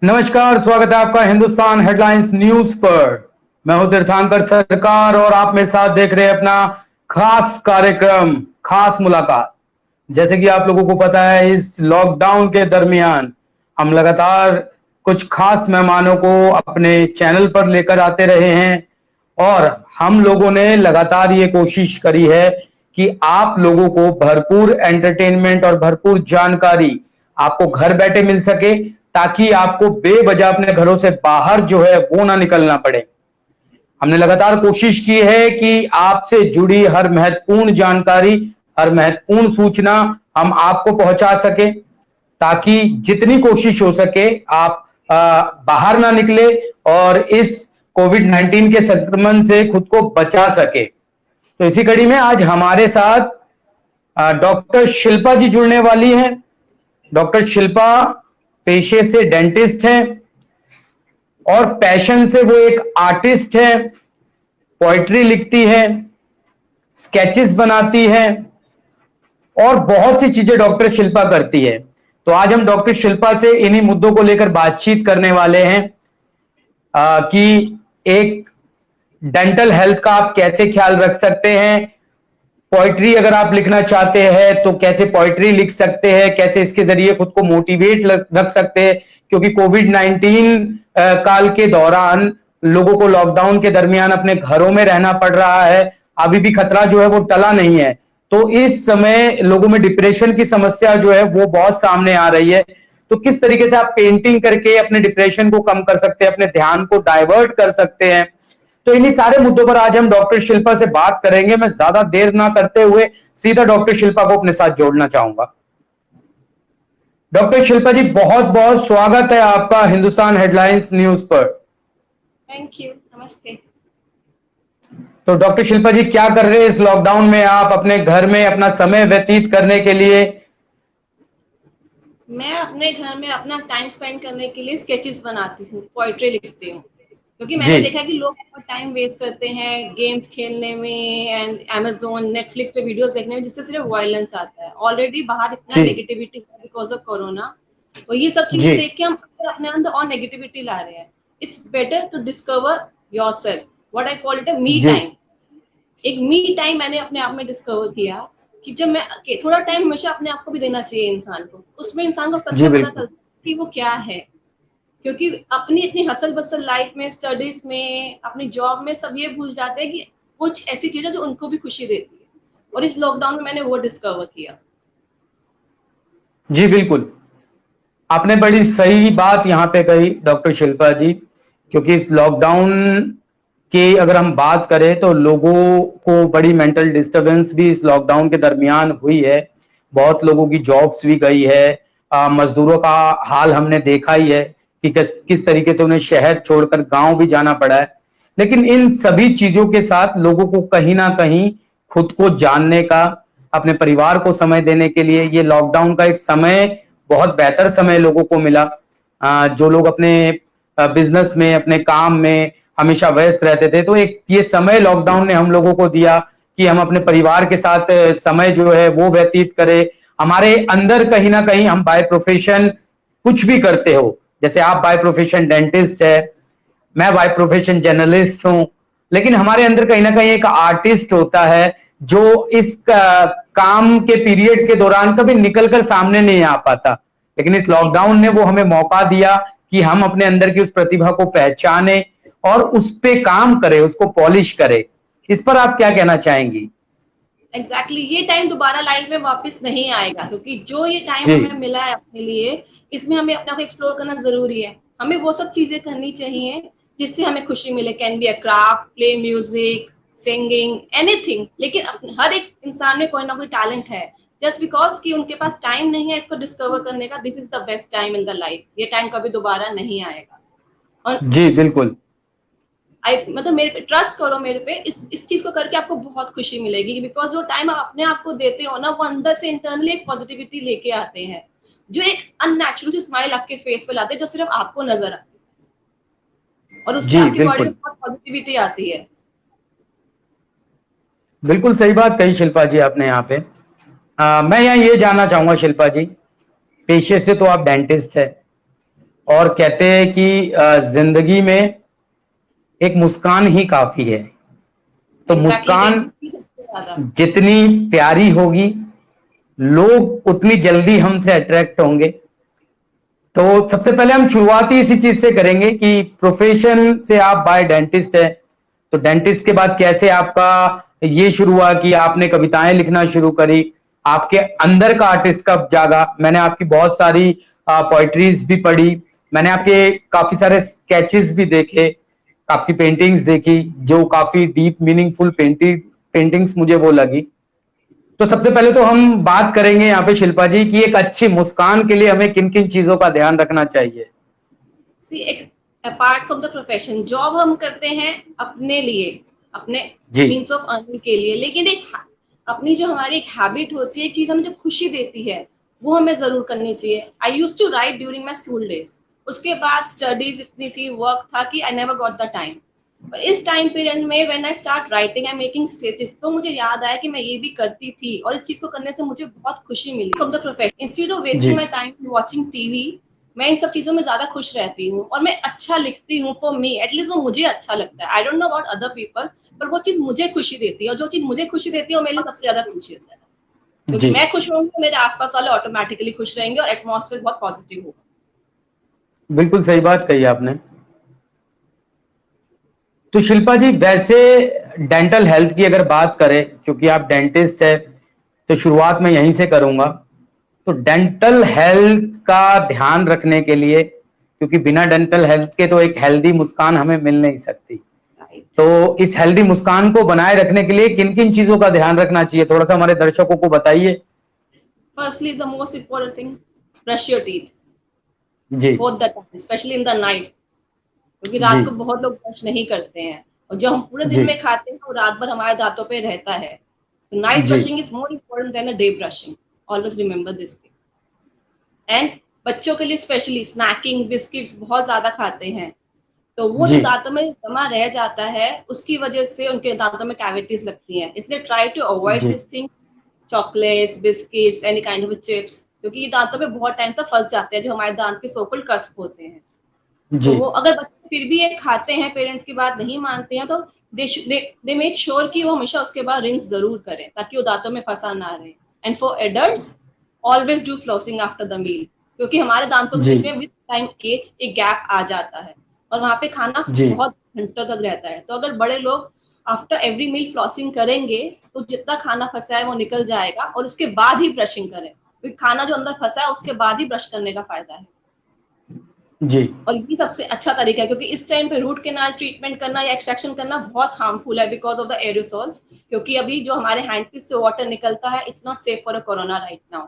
नमस्कार, स्वागत है आपका हिंदुस्तान हेडलाइंस न्यूज पर। मैं हूं तीर्थंकर सरकार और आप मेरे साथ देख रहे हैं अपना खास कार्यक्रम खास मुलाकात। जैसे कि आप लोगों को पता है, इस लॉकडाउन के दरमियान हम लगातार कुछ खास मेहमानों को अपने चैनल पर लेकर आते रहे हैं और हम लोगों ने लगातार ये कोशिश करी है कि आप लोगों को भरपूर एंटरटेनमेंट और भरपूर जानकारी आपको घर बैठे मिल सके, ताकि आपको बेवजह अपने घरों से बाहर जो है वो ना निकलना पड़े। हमने लगातार कोशिश की है कि आपसे जुड़ी हर महत्वपूर्ण जानकारी, हर महत्वपूर्ण सूचना हम आपको पहुंचा सके, ताकि जितनी कोशिश हो सके आप बाहर ना निकले और इस कोविड-19 के संक्रमण से खुद को बचा सके। तो इसी कड़ी में आज हमारे साथ डॉक्टर शिल्पा जी जुड़ने वाली हैं। डॉक्टर शिल्पा पेशे से डेंटिस्ट हैं और पैशन से वो एक आर्टिस्ट है। पोएट्री लिखती है, स्केचेस बनाती है और बहुत सी चीजें डॉक्टर शिल्पा करती है। तो आज हम डॉक्टर शिल्पा से इन्हीं मुद्दों को लेकर बातचीत करने वाले हैं कि एक डेंटल हेल्थ का आप कैसे ख्याल रख सकते हैं, पोइट्री अगर आप लिखना चाहते हैं तो कैसे पोइट्री लिख सकते हैं, कैसे इसके जरिए खुद को मोटिवेट रख सकते हैं, क्योंकि कोविड-19 काल के दौरान लोगों को लॉकडाउन के दरमियान अपने घरों में रहना पड़ रहा है। अभी भी खतरा जो है वो टला नहीं है। तो इस समय लोगों में डिप्रेशन की समस्या जो है वो बहुत सामने आ रही है। तो किस तरीके से आप पेंटिंग करके अपने डिप्रेशन को कम कर सकते हैं, अपने ध्यान को डाइवर्ट कर सकते हैं। तो इन्हीं सारे मुद्दों पर आज हम डॉक्टर शिल्पा से बात करेंगे। मैं ज्यादा देर ना करते हुए सीधा डॉक्टर शिल्पा को अपने साथ जोड़ना चाहूंगा। डॉक्टर शिल्पा जी, बहुत बहुत स्वागत है आपका हिंदुस्तान हेडलाइंस न्यूज पर। थैंक यू, नमस्ते। तो डॉक्टर शिल्पा जी, क्या कर रहे हैं इस लॉकडाउन में आप अपने घर में अपना समय व्यतीत करने के लिए? मैं अपने घर में अपना टाइम स्पेंड करने के लिए स्केचेस बनाती हूँ, पोएट्री लिखती हूँ, क्योंकि मैंने देखा है कि लोग टाइम वेस्ट करते हैं गेम्स खेलने में एंड Amazon, नेटफ्लिक्स पे वीडियोस देखने में, जिससे सिर्फ वायलेंस आता है। ऑलरेडी बाहर इतना नेगेटिविटी है बिकॉज ऑफ कोरोना, तो ये सब चीजें देख के हम अपने अंदर और नेगेटिविटी ला रहे हैं। It's better to discover yourself, what I call it a me time. एक मी टाइम मैंने अपने आप में डिस्कवर किया कि जब मैं थोड़ा टाइम हमेशा अपने आप को भी देना चाहिए इंसान को, उसमें इंसान को पता चलता है कि वो क्या है। क्योंकि अपनी इतनी हसल बसल लाइफ में, स्टडीज में, अपनी जॉब में सब ये भूल जाते हैं कि कुछ ऐसी चीजें जो उनको भी खुशी देती है, और इस लॉकडाउन में मैंने वो डिस्कवर किया। जी बिल्कुल, आपने बड़ी सही बात यहाँ पे कही डॉक्टर शिल्पा जी, क्योंकि इस लॉकडाउन की अगर हम बात करें तो लोगों को बड़ी मेंटल डिस्टरबेंस भी इस लॉकडाउन के दरमियान हुई है। बहुत लोगों की जॉब्स भी गई है। मजदूरों का हाल हमने देखा ही है कि किस तरीके से उन्हें शहर छोड़कर गांव भी जाना पड़ा है। लेकिन इन सभी चीजों के साथ लोगों को कहीं ना कहीं खुद को जानने का, अपने परिवार को समय देने के लिए ये लॉकडाउन का एक समय, बहुत बेहतर समय लोगों को मिला। जो लोग अपने बिजनेस में, अपने काम में हमेशा व्यस्त रहते थे, तो एक ये समय लॉकडाउन ने हम लोगों को दिया कि हम अपने परिवार के साथ समय जो है वो व्यतीत करें। हमारे अंदर कहीं ना कहीं, हम बाय प्रोफेशन कुछ भी करते हो, जैसे आप बाय प्रोफेशन डेंटिस्ट है, मैं बाय प्रोफेशन जर्नलिस्ट हूं, लेकिन हमारे अंदर कहीं ना कहीं एक आर्टिस्ट होता है जो इस काम के पीरियड के दौरान कभी निकलकर सामने नहीं आ पाता। लेकिन इस लॉकडाउन ने वो हमें मौका दिया कि हम अपने अंदर की उस प्रतिभा को पहचाने और उस पे काम करें, उसको पॉलिश करें। इस पर आप क्या कहना चाहेंगी? एग्जैक्टली, ये टाइम दोबारा लाइफ में वापस नहीं आएगा, क्योंकि जो ये टाइम हमें मिला है अपने लिए, इसमें हमें अपने आप को एक्सप्लोर करना जरूरी है। हमें वो सब चीजें करनी चाहिए जिससे हमें खुशी मिले। Can be a craft, play music, singing, anything. लेकिन हर एक इंसान में कोई ना कोई टैलेंट है। जस्ट बिकॉज कि उनके पास टाइम नहीं है इसको डिस्कवर करने का, this is the best time in the life. ये टाइम कभी दोबारा नहीं आएगा। और जी बिल्कुल, मतलब मेरे पे ट्रस्ट करो, मेरे पे इस चीज को करके आपको बहुत खुशी मिलेगी। बिकॉज जो टाइम आप अपने आप को देते हो ना, वो अंदर से इंटरनली एक पॉजिटिविटी लेके आते हैं, जो एक अननेचुरल सी स्माइल आपके फेस पे लाते हैं, जो सिर्फ आपको नजर आती है, और उससे आपकी बॉडी में बहुत पॉजिटिविटी आती है। बिल्कुल सही बात कही शिल्पा जी आपने यहाँ पे। मैं यहाँ ये जानना चाहूंगा शिल्पा जी, पेशे से तो आप डेंटिस्ट है, और कहते हैं कि जिंदगी में एक मुस्कान ही काफी है। तो मुस्कान एग्जैक्टली। जितनी प्यारी होगी, लोग उतनी जल्दी हमसे अट्रैक्ट होंगे। तो सबसे पहले हम शुरुआत ही इसी चीज से करेंगे कि प्रोफेशन से आप बाय डेंटिस्ट है, तो डेंटिस्ट के बाद कैसे आपका ये शुरू हुआ कि आपने कविताएं लिखना शुरू करी, आपके अंदर का आर्टिस्ट कब जागा। मैंने आपकी बहुत सारी पोइट्रीज भी पढ़ी, मैंने आपके काफी सारे स्केचेस भी देखे, आपकी पेंटिंग्स देखी जो काफी डीप मीनिंगफुल पेंटिंग्स मुझे वो लगी। तो सबसे पहले तो हम बात करेंगे यहाँ पे शिल्पा जी कि एक अच्छी मुस्कान के लिए हमें किन किन चीजों का ध्यान रखना चाहिए। Apart from the profession, job हम करते हैं अपने लिए, अपने जी मीन्स ऑफ अर्निंग के लिए, लेकिन एक अपनी जो हमारी एक हैबिट होती है, चीज हमें जो खुशी देती है वो हमें जरूर करनी चाहिए। I used to write during my school days, उसके बाद स्टडीज इतनी थी, वर्क था कि I never got the time. इस टाइम पीरियड में when I start writing and making sketches, तो मुझे याद आया कि मैं ये भी करती थी और इस चीज को करने से मुझे बहुत खुशी मिली from the profession. Instead of जी wasting my time watching TV, मैं इन सब चीजों में ज्यादा खुश रहती हूँ और मैं अच्छा लिखती हूँ। फॉर मी एटलीस्ट वो मुझे अच्छा लगता है। I don't know about other people, पर वो चीज मुझे खुशी देती है, और जो चीज मुझे खुशी देती है वो मेरे लिए सबसे ज्यादा खुशी देता है। क्योंकि जी मैं खुश रहूंगी, मेरे आसपास वाले ऑटोमेटिकली खुश रहेंगे और एटमॉस्फेयर बहुत पॉजिटिव होगा। बिल्कुल सही बात कही आपने। तो शिल्पा जी वैसे डेंटल हेल्थ की अगर बात करें, क्योंकि आप डेंटिस्ट है, तो शुरुआत मैं यहीं से करूंगा। तो डेंटल हेल्थ का ध्यान रखने के लिए, क्योंकि बिना डेंटल हेल्थ के तो एक हेल्दी मुस्कान हमें मिल नहीं सकती, राइट। तो इस हेल्दी मुस्कान को बनाए रखने के लिए किन किन चीजों का ध्यान रखना चाहिए, थोड़ा सा हमारे दर्शकों को बताइए। Firstly the most important thing, brush your teeth जी both the time, specially in the night, क्योंकि जी रात को बहुत लोग ब्रश नहीं करते हैं और जो हम पूरे दिन जी में खाते हैं वो रात भर हमारे दांतों पे रहता है। तो नाइट जी brushing is more important than a day brushing, always remember this thing. And बच्चों के लिए स्पेशली स्नैकिंग बिस्किट्स बहुत ज्यादा खाते हैं, तो वो जो जी दांतों में जमा रह जाता है उसकी वजह से उनके दांतों में कैविटीज लगती हैं। इसलिए ट्राई टू अवॉइड जी this thing, chocolates biscuits any kind of chips, क्योंकि ये दांतों में बहुत टाइम तक फंस जाते हैं, जो हमारे दांत के सोकल्ड कस्प होते हैं। तो जी वो अगर बच्चे फिर भी ये खाते हैं, पेरेंट्स की बात नहीं मानते हैं, तो दे मेक श्योर कि वो हमेशा उसके बाद रिंस जरूर करें ताकि वो दांतों में फंसा ना रहे। And for adults, always do flossing after the meal, क्योंकि हमारे दांतों के जी बीच में विद टाइम एज एक गैप आ जाता है और वहां पे खाना जी बहुत घंटों तक रहता है। तो अगर बड़े लोग आफ्टर एवरी मील फ्लॉसिंग करेंगे तो जितना खाना फंसा है वो निकल जाएगा, और उसके बाद ही ब्रशिंग करें, क्योंकि खाना जो अंदर फंसा है उसके बाद ही ब्रश करने का फायदा है। जी और ये सबसे अच्छा तरीका है, क्योंकि इस टाइम पे रूट कैनाल ट्रीटमेंट करना या एक्सट्रैक्शन करना बहुत हार्मफुल है बिकॉज ऑफ द एरोसॉल्स, क्योंकि अभी जो हमारे हैंडपीस से वाटर निकलता है, it's not safe for a corona right now.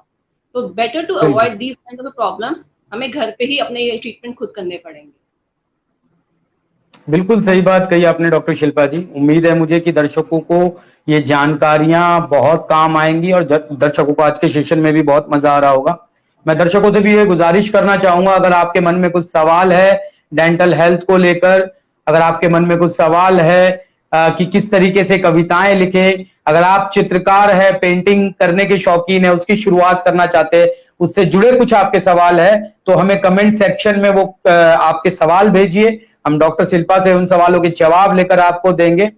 तो बेटर टू बिल्कुल avoid these kind of problems, हमें घर पे ही अपने ये ट्रीटमेंट खुद करने पड़ेंगे। बिल्कुल सही बात कही आपने डॉक्टर शिल्पा जी। उम्मीद है मुझे कि दर्शकों को ये जानकारियां बहुत काम आएंगी और दर्शकों को आज के सेशन में भी बहुत मजा आ रहा होगा। मैं दर्शकों से भी ये गुजारिश करना चाहूंगा, अगर आपके मन में कुछ सवाल है डेंटल हेल्थ को लेकर, अगर आपके मन में कुछ सवाल है कि किस तरीके से कविताएं लिखे, अगर आप चित्रकार है, पेंटिंग करने के शौकीन है, उसकी शुरुआत करना चाहते हैं, उससे जुड़े कुछ आपके सवाल है, तो हमें कमेंट सेक्शन में वो आपके सवाल भेजिए। हम डॉक्टर शिल्पा से उन सवालों के जवाब लेकर आपको देंगे।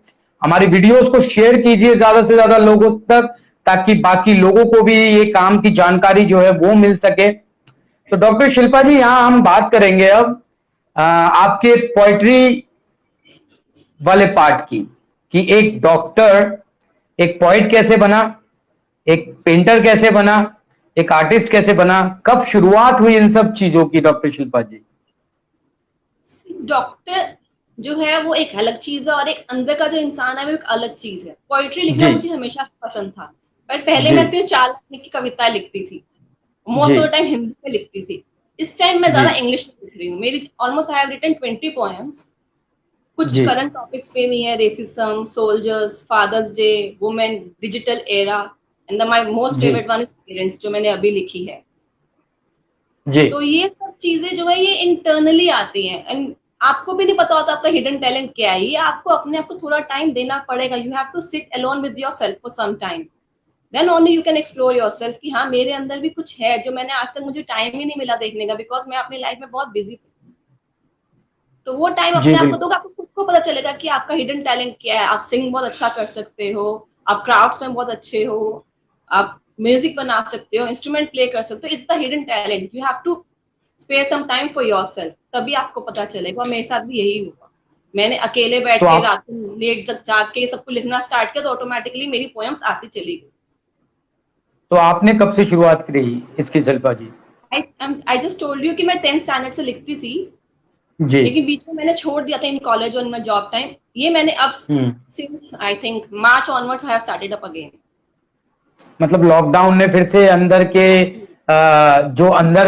हमारी वीडियोस को शेयर कीजिए ज्यादा से ज्यादा लोगों तक, ताकि बाकी लोगों को भी ये काम की जानकारी जो है वो मिल सके। तो डॉक्टर शिल्पा जी यहाँ हम बात करेंगे अब आपके पोइट्री वाले पार्ट की, कि एक डॉक्टर एक पोइट कैसे बना, एक पेंटर कैसे बना, एक आर्टिस्ट कैसे बना, कब शुरुआत हुई इन सब चीजों की डॉक्टर शिल्पा जी। डॉक्टर जो है वो एक अलग चीज है और एक अंदर का जो इंसान है वो एक अलग चीज है। पोइट्री लिखना जी मुझे हमेशा पसंद था, पर पहले जी मैं सिर्फ 4 लाइन की कविताएं लिखती थी, मोस्ट जी ऑफ द टाइम हिंदी में लिखती थी। इस टाइम मैं जी ज्यादा इंग्लिश में लिख रही हूँ। मेरी almost I have written 20 poems. कुछ जी करंट टॉपिक्स पे भी है, racism, soldiers, fathers day, women, digital era, and my most जी फेवरेट वन इज पेरेंट्स, जो मैंने अभी लिखी है। जी तो ये सब चीजें जो है ये इंटरनली आती हैं, एंड आपको भी नहीं पता होता आपका हिडन टैलेंट क्या है। ये आपको अपने आप को थोड़ा टाइम देना पड़ेगा। You have to sit alone with yourself for some time, then only you can explore yourself कि हाँ मेरे अंदर भी कुछ है जो मैंने आज तक मुझे टाइम ही नहीं मिला देखने का, बिकॉज मैं अपनी लाइफ में बहुत बिजी थी। तो वो टाइम जी अपने आप को बिल्कुल। दोगे, आपको खुद को पता चलेगा कि आपका हिडन टैलेंट क्या है। आप सिंग बहुत अच्छा कर सकते हो, आप क्राफ्ट्स में बहुत अच्छे हो, आप म्यूजिक बना सकते हो, इंस्ट्रूमेंट प्ले कर सकते हो। It's the hidden talent, you have to spare some time for yourself, तभी आपको पता चलेगा। और मेरे साथ भी यही हुआ। मैंने अकेले बैठ तो के आप रात को लेट तक जाग के सबको लिखना स्टार्ट किया, तो ऑटोमेटिकली मेरी पोएम्स आती चली गई। तो आपने कब से शुरुआत करी इसकी शिल्पा जी? आई जस्ट टोल्ड यू कि मैं 10th स्टैंडर्ड से लिखती थी, जी। लेकिन बीच में मैंने छोड़ दिया था इन कॉलेज और इन माय जॉब टाइम। ये मैंने अब हम्म। Since I think March onwards I have started up again. मतलब लॉकडाउन ने फिर से अंदर के जो अंदर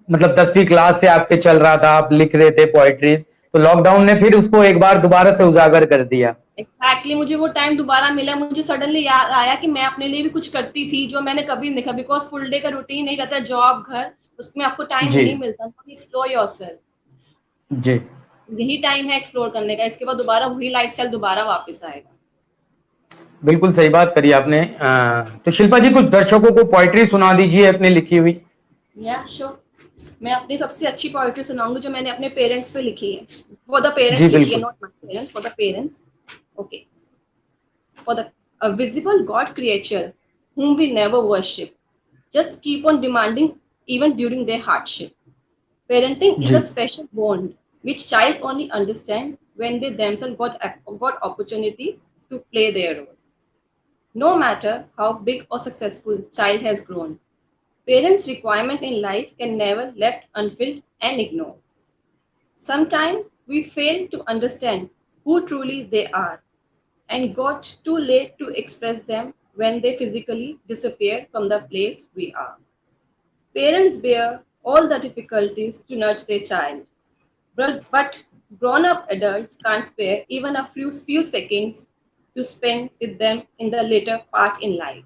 मतलब 10वीं क्लास से आपके चल रहा था, आप लिख रहे थे पोएट्रीज, तो लॉकडाउन ने फिर उसको एक बार दोबारा से उजागर कर दिया। एग्जैक्टली, मुझे वो टाइम दोबारा मिला। मुझे सडनली याद आया कि मैं अपने लिए भी कुछ करती थी जो मैंने कभी नहीं देखा, बिकॉज फुल डे का रूटीन नहीं रहता, जॉब घर, उसमें आपको टाइम जी। नहीं मिलता। एक्सप्लोर योरसेल्फ, जी यही टाइम है एक्सप्लोर करने का। इसके बाद दोबारा वही लाइफस्टाइल दोबारा वापस आएगा। बिल्कुल सही बात करी आपने। तो शिल्पा जी कुछ दर्शकों को पोएट्री सुना दीजिए अपनी लिखी हुई। या श्योर, मैं अपनी सबसे अच्छी पोएट्री सुनाऊंगी जो मैंने अपने पेरेंट्स पे लिखी है। फॉर द जी पेरेंट्स लिखी है, बिल्कुल। Not my parents, for the parents. Okay. For the a visible God creature whom we never worship, just keep on demanding even during their hardship. Parenting is जी a special bond which child only understand when they themselves got opportunity to play their role. No matter how big or successful child has grown, parents' requirement in life can never left unfilled and ignored. Sometimes we fail to understand who truly they are and got too late to express them when they physically disappear from the place we are. Parents bear all the difficulties to nurture their child, but grown up adults can't spare even a few seconds to spend with them in the later part in life.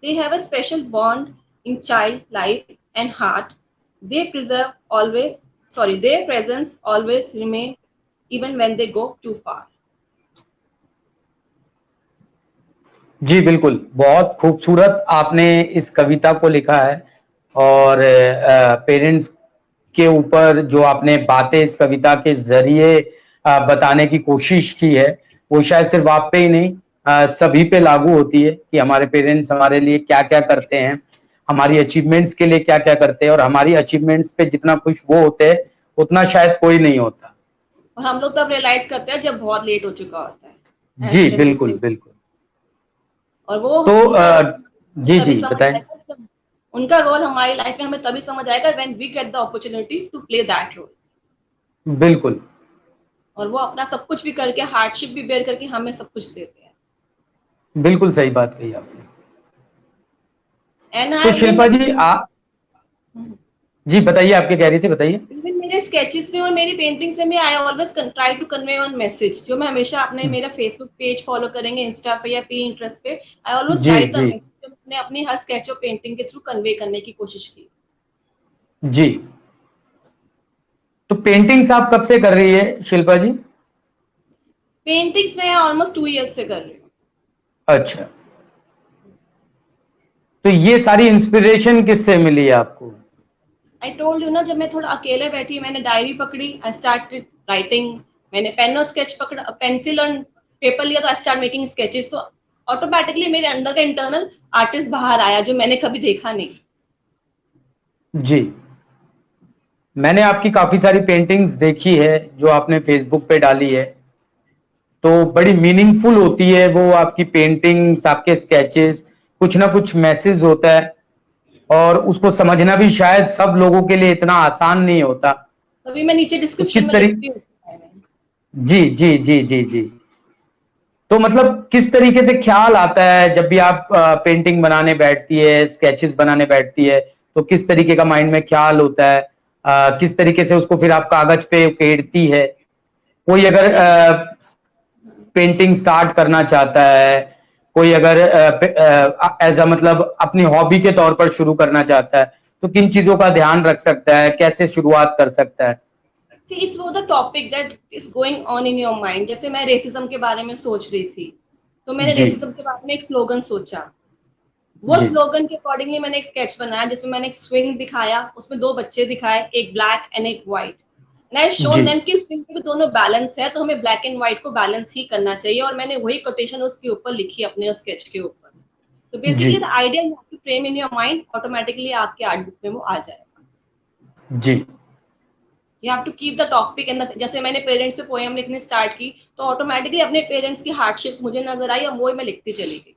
They have a special bond in child life and heart. Their presence always remain even when they go too far. जी बिल्कुल, बहुत खूबसूरत आपने इस कविता को लिखा है। और parents के ऊपर जो आपने बातें इस कविता के जरिए बताने की कोशिश की है, वो शायद सिर्फ आप पे ही नहीं, सभी पे लागू होती है कि हमारे पेरेंट्स हमारे लिए क्या क्या करते हैं, हमारी अचीवमेंट्स के लिए क्या क्या करते हैं, और हमारी अचीवमेंट्स पे जितना खुश वो होते हैं उतना शायद कोई नहीं होता। और हम लोग तब रियलाइज करते हैं जब बहुत लेट हो चुका होता है। जी एंड बिल्कुल बिल्कुल। और वो तो उनका रोल जी तभी जी समझ बताएं। आएगा जब उनका रोल हमारी लाइफ में हमें तभी समझ आएगा when we get the opportunity to play that role. बिल्कुल। और वो अपना सब कुछ भी करके, हार्डशिप भी बेयर करके हमें सब कुछ देते हैं। बिल्कुल सही बात कही आपने। एंड तो आई शिल्पा जी जी बताइए, आपके कह रही थी, बताइए। इवन मेरे स्केचेस में और मेरी पेंटिंग्स में भी I always try to convey one message, जो मैं हमेशा अपने, मेरा फेसबुक पेज फॉलो करेंगे, इंस्टा पे या Pinterest पे, आई ऑलवेज जी राइट द जी मैसेज जो मैंने अपनी हर स्केच और पेंटिंग के थ्रू कन्वे करने की कोशिश की। जी। तो पेंटिंग्स आप कब से कर रही है शिल्पा जी? पेंटिंग्स मैं ऑलमोस्ट 2 years से कर रही हूँ। अच्छा, तो ये सारी इंस्पिरेशन किससे मिली आपको? आई टोल्ड यू ना, जब मैं थोड़ा अकेले बैठी मैंने डायरी पकड़ी, आई स्टार्टेड राइटिंग। मैंने पेन और स्केच पकड़ा, पेंसिल और पेपर लिया, तो आई स्टार्ट मेकिंग स्केचेस। तो ऑटोमेटिकली मेरे अंदर का इंटरनल आर्टिस्ट बाहर आया जो मैंने कभी देखा नहीं। जी, मैंने आपकी काफी सारी पेंटिंग्स देखी है जो आपने फेसबुक पे डाली है, तो बड़ी मीनिंगफुल होती है वो आपकी पेंटिंग्स, आपके स्केचेस, कुछ ना कुछ मैसेज होता है, और उसको समझना भी शायद सब लोगों के लिए इतना आसान नहीं होता। तभी मैं नीचे तो डिस्क्रिप्शन किस में तरीके, लिखती हूँ। जी जी जी जी जी, तो मतलब किस तरीके से ख्याल आता है जब भी आप पेंटिंग बनाने बैठती है, स्केचेस बनाने बैठती है, तो किस तरीके का माइंड में ख्याल होता है? किस तरीके से उसको फिर आप कागज पे उकेरती है? कोई अगर पेंटिंग स्टार्ट करना चाहता है, कोई अगर एज अ मतलब अपनी हॉबी के तौर पर शुरू करना चाहता है, तो किन चीजों का ध्यान रख सकता है, कैसे शुरुआत कर सकता है? See, it's for the topic that is going on in your mind. जैसे मैं रेसिज्म के बारे में सोच रही थी, तो मैंने जी रेसिज्म के बारे में एक स्लोगन सोचा। वो जी स्लोगन के अकॉर्डिंगली मैंने एक स्केच बनाया जिसमें मैंने एक स्विंग दिखाया, उसमें 2 बच्चे दिखाए, एक ब्लैक एंड एक व्हाइट। एंड आई शोन जी देम कि स्क्रीन पे भी दोनों बैलेंस है, तो हमें ब्लैक एंड व्हाइट को बैलेंस ही करना चाहिए, और मैंने वही कोटेशन उसके ऊपर लिखी अपने स्केच के ऊपर। तो जी basically the idea you have to frame in your mind, automatically आपके आर्ट बुक में वो आ जाएगा। जी you have to keep the topic in the, जैसे मैंने पेरेंट्स पे पोएम लिखने स्टार्ट की, तो ऑटोमेटिकली अपने पेरेंट्स की हार्डशिप्स मुझे नजर आई और वो मैं लिखती चली गई।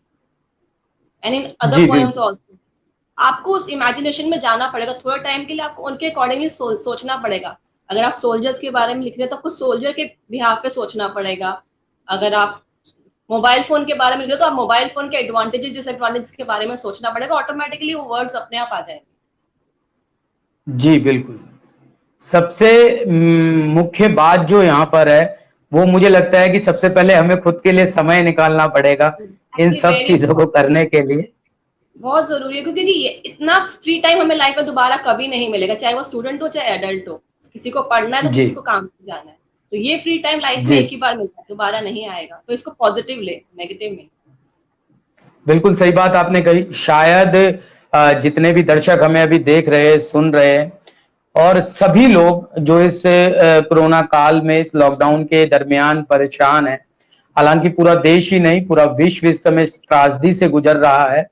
एंड इन अदर जी पोएम्स बिल्कुल ऑल्सो आपको उस इमेजिनेशन में जाना पड़ेगा, थोड़ा टाइम के लिए आपको उनके अकॉर्डिंगली सोचना पड़ेगा। अगर आप सोल्जर्स के बारे में लिख रहे हैं तो आपको सोल्जर के बिहाफ पे सोचना पड़ेगा। अगर आप मोबाइल फोन के बारे में लिख रहे हो तो आप मोबाइल फोन के एडवांटेजेस डिसएडवांटेजेस के बारे में सोचना पड़ेगा, ऑटोमेटिकली वो वर्ड्स अपने आप आ जाएंगे। जी बिल्कुल। सबसे मुख्य बात जो यहाँ पर है, वो मुझे लगता है कि सबसे पहले हमें खुद के लिए समय निकालना पड़ेगा इन सब वेरी चीजों को करने के लिए। बहुत जरूरी है, क्योंकि ये इतना फ्री टाइम हमें लाइफ में दोबारा कभी नहीं मिलेगा, चाहे वो स्टूडेंट हो चाहे एडल्ट हो। किसी को पढ़ना है तो जी किसी को काम पे जाना है, तो ये फ्री टाइम लाइफ में जी एक ही बार मिलता है, दोबारा नहीं आएगा। तो इसको पॉजिटिव ले, नेगेटिव में। बिल्कुल सही बात आपने कही। शायद जितने भी दर्शक हमें अभी देख रहे हैं, सुन रहे हैं, और सभी लोग जो इस कोरोना काल में, इस लॉकडाउन के दरमियान परेशान हैं, हालांकि पूरा देश ही नहीं, पूरा विश्व इस समय इस त्रासदी से गुजर रहा है।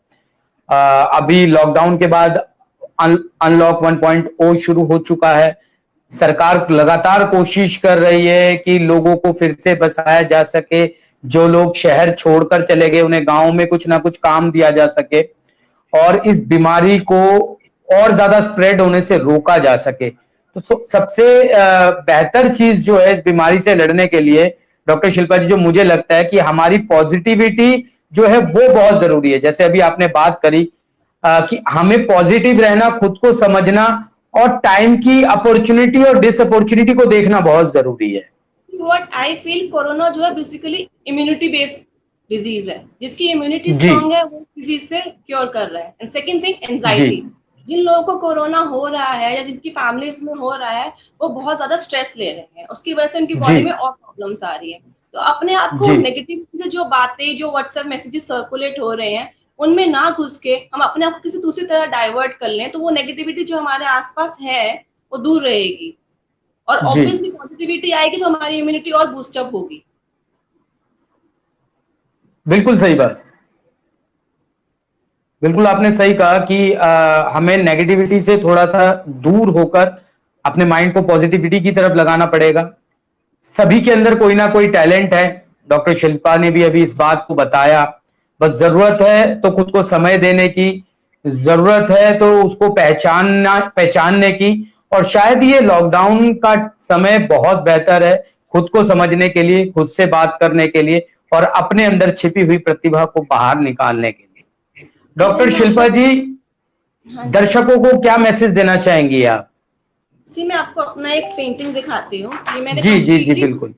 अभी लॉकडाउन के बाद अनलॉक 1.0 शुरू हो चुका है। सरकार लगातार कोशिश कर रही है कि लोगों को फिर से बसाया जा सके। जो लोग शहर छोड़कर चले गए, उन्हें गांव में कुछ ना कुछ काम दिया जा सके और इस बीमारी को और ज्यादा स्प्रेड होने से रोका जा सके। तो सबसे बेहतर चीज जो है इस बीमारी से लड़ने के लिए, डॉक्टर शिल्पा जी, जो मुझे लगता है कि हमारी पॉजिटिविटी जो है वो बहुत जरूरी है। जैसे अभी आपने बात करी कि हमें पॉजिटिव रहना, खुद को समझना और टाइम की अपॉर्चुनिटी और डिस अपॉर्चुनिटी को देखना बहुत जरूरी है। व्हाट आई फील, कोरोना जो है बेसिकली इम्यूनिटी बेस्ड डिजीज है, जिसकी इम्यूनिटी जी स्ट्रांग है वो डिजीज से क्योर कर रहा है। एंड सेकंड थिंग, जी एंजाइटी। जिन लोगों को कोरोना हो रहा है या जिनकी फैमिलीज में हो रहा है, वो बहुत ज्यादा स्ट्रेस ले रहे हैं, उसकी वजह से उनकी जी बॉडी में और प्रॉब्लम्स आ रही है। तो अपने आप को जी नेगेटिव से जो बातें, जो व्हाट्सएप मैसेजेस सर्कुलेट हो रहे हैं, उनमें ना घुस के हम अपने आप को किसी दूसरी तरह डाइवर्ट कर लें, तो वो नेगेटिविटी जो हमारे आसपास है वो दूर रहेगी, और जी ऑब्वियसली पॉजिटिविटी आएगी तो हमारी इम्यूनिटी और बूस्टअप होगी। बिल्कुल सही बात। बिल्कुल आपने सही कहा कि हमें नेगेटिविटी से थोड़ा सा दूर होकर अपने माइंड को पॉजिटिविटी की तरफ लगाना पड़ेगा। सभी के अंदर कोई ना कोई टैलेंट है। डॉक्टर शिल्पा ने भी अभी इस बात को बताया। बस जरूरत है तो खुद को समय देने की, जरूरत है तो उसको पहचानने की। और शायद ये लॉकडाउन का समय बहुत बेहतर है खुद को समझने के लिए, खुद से बात करने के लिए और अपने अंदर छिपी हुई प्रतिभा को बाहर निकालने के लिए। डॉक्टर शिल्पा जी, हाँ जी। दर्शकों को क्या मैसेज देना चाहेंगी आप? सी, मैं आपको अपना एक पेंटिंग दिखाती हूँ। ये मैंने जी जी जी कंप्लीटली बिल्कुल।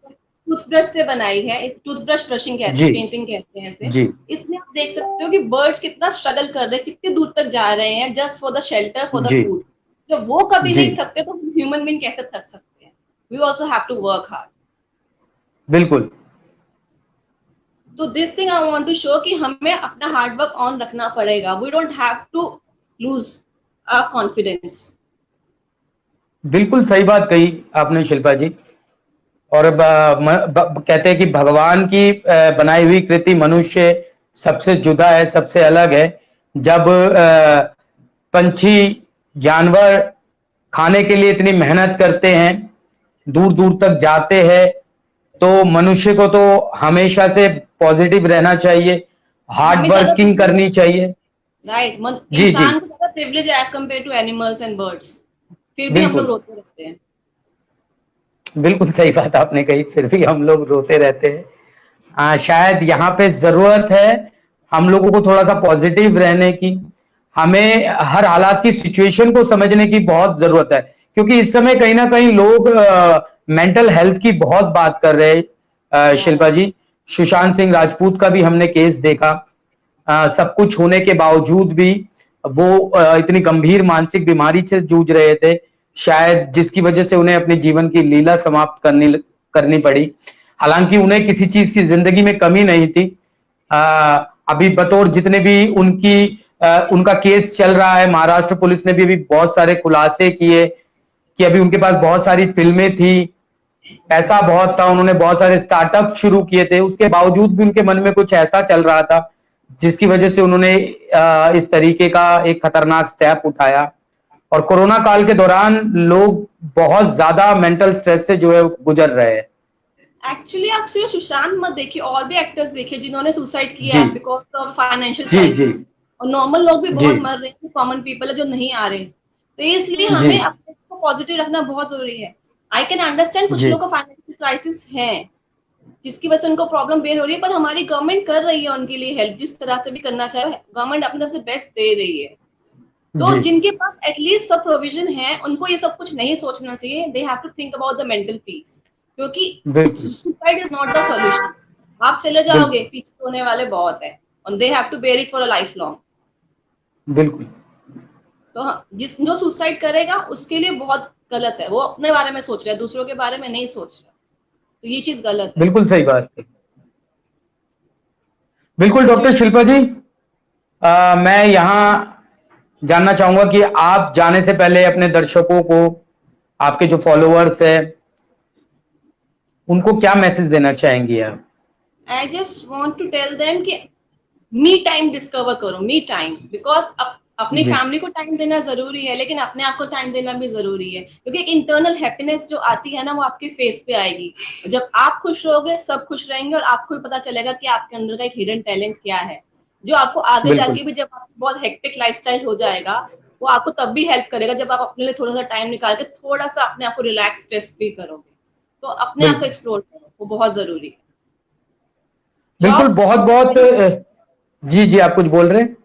टूथब्रश से बनाई है। इस टूथब्रश ब्रशिंग कहते जी हैं, पेंटिंग कहते हैं इसे। जी इसमें आप देख सकते हो कि बर्ड्स कितना स्ट्रगल कर रहे हैं, कितनी दूर तक जा रहे हैं just for the shelter, for the जी फूड। जब वो कभी जी नहीं थकते तो ह्यूमन बीइंग कैसे थक सकते हैं? We also have to work hard. बिल्कुल। तो this thing I want to show कि हमें अपना हार्ड वर्क ऑन रखना पड़ेगा। We don't have to lose our confidence. बिल्कुल सही बात कही आपने शिल्पा जी। और कहते हैं कि भगवान की बनाई हुई कृति मनुष्य सबसे जुदा है, सबसे अलग है। जब पंछी, जानवर खाने के लिए इतनी मेहनत करते हैं, दूर दूर तक जाते हैं, तो मनुष्य को तो हमेशा से पॉजिटिव रहना चाहिए, हार्ड हमें ज्यादा वर्किंग करनी चाहिए। राइट, जी जी इंसान को ज्यादा प्रिविलेज है as compare to animals and birds, फिर भी हम लोग बिल्कुल। रोते रहते हैं। बिल्कुल सही बात आपने कही, फिर भी हम लोग रोते रहते हैं। शायद यहाँ पे जरूरत है हम लोगों को थोड़ा सा पॉजिटिव रहने की। हमें हर हालात की सिचुएशन को समझने की बहुत जरूरत है, क्योंकि इस समय कहीं ना कहीं लोग मेंटल हेल्थ की बहुत बात कर रहे हैं। शिल्पा जी, सुशांत सिंह राजपूत का भी हमने केस देखा। सब कुछ होने के बावजूद भी वो इतनी गंभीर मानसिक बीमारी से जूझ रहे थे, शायद जिसकी वजह से उन्हें अपने जीवन की लीला समाप्त करनी पड़ी। हालांकि उन्हें किसी चीज की जिंदगी में कमी नहीं थी। अभी बतौर जितने भी उनका केस चल रहा है, महाराष्ट्र पुलिस ने भी अभी बहुत सारे खुलासे किए। कि अभी उनके पास बहुत सारी फिल्में थी, पैसा बहुत था, उन्होंने बहुत सारे स्टार्टअप शुरू किए थे, उसके बावजूद भी उनके मन में कुछ ऐसा चल रहा था जिसकी वजह से उन्होंने इस तरीके का एक खतरनाक स्टेप उठाया। और कोरोना काल के दौरान लोग बहुत ज्यादा मेंटल स्ट्रेस से जो है गुजर रहे हैं। एक्चुअली आप सिर्फ सुशांत मत देखिए, और भी एक्टर्स देखिए जिन्होंने सुसाइड किया जी है बिकॉज ऑफ फाइनेंशियल जी जी क्राइसिस, और नॉर्मल लोग भी जी बहुत मर रहे हैं, कॉमन पीपल है जो नहीं आ रहे। तो इसलिए जी हमें अपने को पॉजिटिव रखना बहुत जरूरी है। आई कैन अंडरस्टैंड कुछ जी लोगों को फाइनेंशियल क्राइसिस है जिसकी वजह से उनको प्रॉब्लम बेर हो रही है, पर हमारी गवर्नमेंट कर रही है उनके लिए हेल्प, जिस तरह से भी करना चाहे गवर्नमेंट अपनी तरफ से बेस्ट दे रही है। तो जी जिनके पास एटलीस्ट सब प्रोविजन है उनको ये सब कुछ नहीं सोचना चाहिए। They have to think about the mental peace, क्योंकि बिल्कुल suicide is not the solution. आप चले जाओगे, बिल्कुल पीछे होने वाले बहुत है, और they have to bear it for a life long. बिल्कुल तो जिस जो सुसाइड करेगा उसके लिए बहुत गलत है, वो अपने बारे में सोच रहा है, दूसरों के बारे में नहीं सोच रहा। तो ये चीज गलत है। बिल्कुल सही बात है। बिल्कुल डॉक्टर सिचुएशन शिल्पा जी, मैं यहाँ जानना चाहूंगा कि आप जाने से पहले अपने दर्शकों को, आपके जो फॉलोअर्स है, उनको क्या मैसेज देना चाहेंगी आप? I just want to tell them कि मी टाइम डिस्कवर करो, मी टाइम, बिकॉज अपनी जी फैमिली को टाइम देना जरूरी है, लेकिन अपने आप को टाइम देना भी जरूरी है, क्योंकि एक इंटरनल हैप्पीनेस जो आती है ना, वो आपके फेस पे आएगी। जब आप खुश रहोगे सब खुश रहेंगे, और आपको भी पता चलेगा कि आपके अंदर का एक हिडन टैलेंट क्या है, जो आपको आगे बिल्कुल जाके भी, जब आपको बहुत हेक्टिक लाइफस्टाइल हो जाएगा, वो आपको तब भी हेल्प करेगा, जब आप अपने लिए थोड़ा सा टाइम निकाल के थोड़ा सा अपने आप को रिलैक्स टेस्ट भी करोगे। तो अपने आप को बिल्कुल एक्सप्लोर करो, वो बहुत जरूरी है। बिल्कुल जॉब बहुत बहुत जी जी, आप कुछ बोल रहे हैं?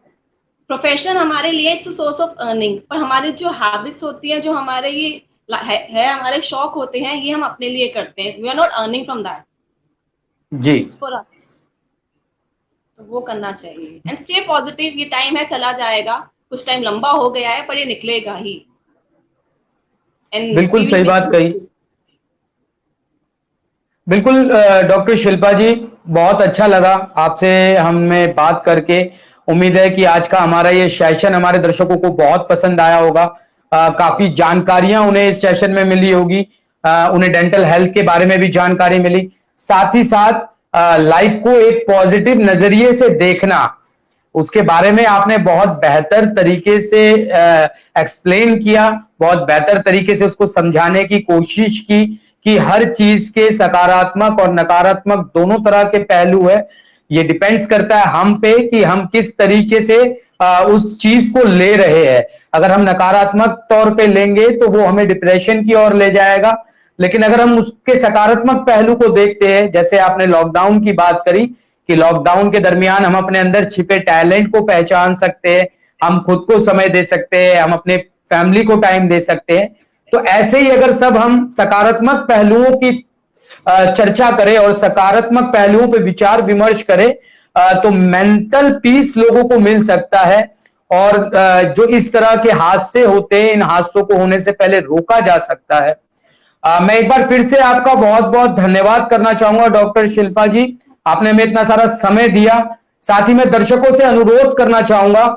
प्रोफेशन हमारे लिए इट्स सोर्स ऑफ अर्निंग, पर हमारी जो हैबिट्स होती है, जो हमारे ये है हमारे शौक होते हैं, ये हम अपने लिए करते हैं। We are not earning from that, जी इट्स फॉर अस। तो वो करना चाहिए एंड स्टे पॉजिटिव। ये टाइम है, चला जाएगा, कुछ टाइम लंबा हो गया है, पर ये निकलेगा ही। एंड बिल्कुल वी विल सही बात कही। मेक। बिल्कुल डॉक्टर शिल्पा जी, बहुत अच्छा लगा आपसे हमें बात करके। उम्मीद है कि आज का हमारा ये सेशन हमारे दर्शकों को बहुत पसंद आया होगा। काफी जानकारियां उन्हें इस सेशन में मिली होगी। उन्हें डेंटल हेल्थ के बारे में भी जानकारी मिली, साथ ही साथ लाइफ को एक पॉजिटिव नजरिए से देखना, उसके बारे में आपने बहुत बेहतर तरीके से एक्सप्लेन किया, बहुत बेहतर तरीके से उसको समझाने की कोशिश की कि हर चीज के सकारात्मक और नकारात्मक दोनों तरह के पहलू है। ये डिपेंड्स करता है हम पे कि हम किस तरीके से उस चीज को ले रहे हैं। अगर हम नकारात्मक तौर पे लेंगे तो वो हमें डिप्रेशन की ओर ले जाएगा, लेकिन अगर हम उसके सकारात्मक पहलू को देखते हैं, जैसे आपने लॉकडाउन की बात करी कि लॉकडाउन के दरमियान हम अपने अंदर छिपे टैलेंट को पहचान सकते हैं, हम खुद को समय दे सकते हैं, हम अपने फैमिली को टाइम दे सकते हैं। तो ऐसे ही अगर सब हम सकारात्मक पहलुओं की चर्चा करें और सकारात्मक पहलुओं पर विचार विमर्श करें, तो मेंटल पीस लोगों को मिल सकता है। और जो इस तरह के हादसे होते हैं, इन हादसों को होने से पहले रोका जा सकता है। मैं एक बार फिर से आपका बहुत बहुत धन्यवाद करना चाहूंगा डॉक्टर शिल्पा जी, आपने हमें इतना सारा समय दिया। साथ ही मैं दर्शकों से अनुरोध करना चाहूंगा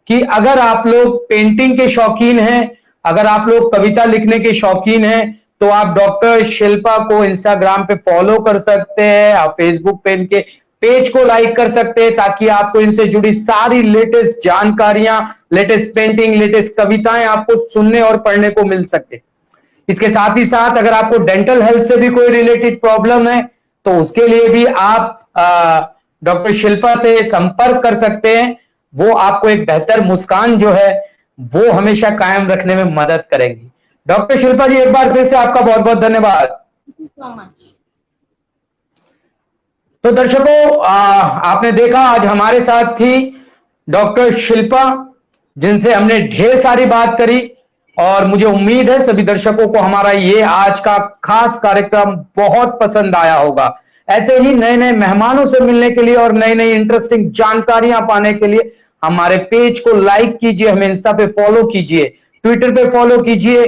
कि अगर आप लोग पेंटिंग के शौकीन हैं, अगर आप लोग कविता लिखने के शौकीन हैं, तो आप डॉक्टर शिल्पा को इंस्टाग्राम पे फॉलो कर सकते हैं, आप फेसबुक पे इनके पेज को लाइक कर सकते हैं, ताकि आपको इनसे जुड़ी सारी लेटेस्ट जानकारियां, लेटेस्ट पेंटिंग, लेटेस्ट कविताएं आपको सुनने और पढ़ने को मिल सके। इसके साथ ही साथ अगर आपको डेंटल हेल्थ से भी कोई रिलेटेड प्रॉब्लम है, तो उसके लिए भी आप डॉक्टर शिल्पा से संपर्क कर सकते हैं। वो आपको एक बेहतर मुस्कान जो है वो हमेशा कायम रखने में मदद करेंगी। डॉक्टर शिल्पा जी, एक बार फिर से आपका बहुत बहुत धन्यवाद। Thank you so much. तो दर्शकों, आपने देखा आज हमारे साथ थी डॉक्टर शिल्पा, जिनसे हमने ढेर सारी बात करी, और मुझे उम्मीद है सभी दर्शकों को हमारा ये आज का खास कार्यक्रम बहुत पसंद आया होगा। ऐसे ही नए नए मेहमानों से मिलने के लिए और नई नई इंटरेस्टिंग जानकारियां पाने के लिए हमारे पेज को लाइक कीजिए, हमें इंस्टा पे फॉलो कीजिए, ट्विटर पे फॉलो कीजिए,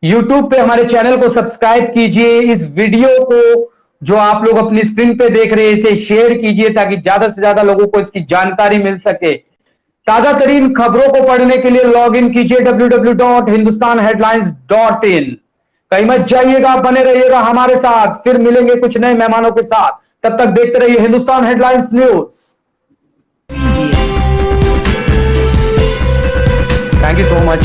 यूट्यूब पे हमारे चैनल को सब्सक्राइब कीजिए। इस वीडियो को जो आप लोग अपनी स्क्रीन पे देख रहे हैं, इसे शेयर कीजिए ताकि ज्यादा से ज्यादा लोगों को इसकी जानकारी मिल सके। ताजा तरीन खबरों को पढ़ने के लिए लॉग इन कीजिए www.hindustanheadlines.in। कहीं मत जाइएगा, बने रहिएगा हमारे साथ, फिर मिलेंगे कुछ नए मेहमानों के साथ। तब तक देखते रहिए Hindustan headlines news. Thank you so much.